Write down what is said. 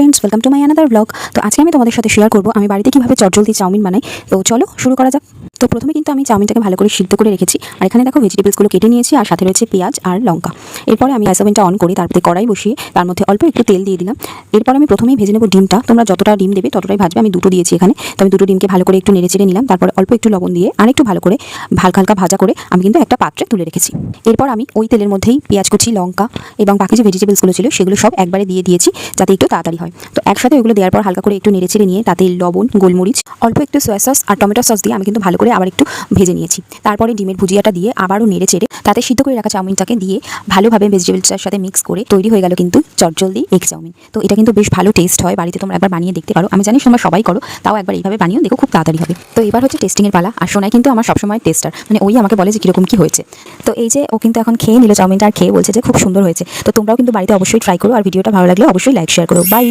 Friends, welcome to my another blog. তো আজকে আমি তোমাদের সাথে শেয়ার করবো আমি বাড়িতে কীভাবে চটজলদি চাউমিন বানাই। তো চলো শুরু করা যাক। তো প্রথমে কিন্তু আমি চাউমিনটাকে ভালো করে সিদ্ধ করে রেখেছি, আর এখানে দেখো ভেজিটেবলসগুলো কেটে নিয়েছি, আর সাথে রয়েছে পেঁয়াজ আর লঙ্কা। এরপরে আমি গ্যাস ওভেনটা অন করে তারপরে কড়াই বসিয়ে তার মধ্যে অল্প একটু তেল দিয়ে দিলাম। এরপর আমি প্রথমেই ভেজে নেবো ডিমটা। তোমরা যতটা ডিম দেবে ততটাই ভাজবে, আমি দুটো দিয়েছি এখানে। তো আমি দুটো ডিমকে ভালো করে একটু নেড়ে চেড়ে নিলাম, তারপরে অল্প একটু লবণ দিয়ে আর একটু ভালো করে হালকা ভাজা করে আমি কিন্তু একটা পাত্রে তুলে রেখেছি। এরপর আমি ওই তেলের মধ্যেই পেঁয়াজ কুচি, লঙ্কা এবং বাকি যে ভেজিটেবলসগুলো ছিল সেগুলো সব একবারে দিয়ে দিয়েছি, যাতে একটু তাড়াতাড়ি হয়। তো একসাথে ওগুলো দেওয়ার পর হালকা করে একটু নেড়ে চেড়ে নিয়ে তাতে লবণ, গোলমরিচ, অল্প একটু সয়া সস আর টমেটো সস দিয়ে আমি কিন্তু ভালো করে আবার একটু ভেজে নিয়েছি। তারপরে ডিমের ভুজিয়াটা দিয়ে আবারও নেড়ে চেড়ে তাতে সিদ্ধ করে রাখা চাউমিনটাকে দিয়ে ভালোভাবে ভেজিটেবলসের সাথে মিক্স করে তৈরি হয়ে গেল কিন্তু চটজলদি এগ চাউমিন। তো এটা কিন্তু বেশ ভালো টেস্ট হয়, বাড়িতে তোমরা একবার বানিয়ে দেখতে পারো। আমি জানি তোমরা সবাই করো, তাও একবার এইভাবে বানিয়েও দেখো, খুব তাড়াতাড়ি হবে। তো এবার হচ্ছে টেস্টিংয়ের পালা। আর সোনাই কিন্তু আমার সবসময় টেস্টার, মানে ওই আমাকে বলে যে কীরকম কী হয়েছে। তো এই যে ও কিন্তু এখন খেয়ে নিল চাউমিনটা, আর খেয়ে বলছে যে খুব সুন্দর হয়েছে। তো তোমরাও কিন্তু বাড়িতে অবশ্যই ট্রাই করো, আর ভিডিওটা ভালো লাগলে অবশ্যই লাইক শেয়ার করো। বাই।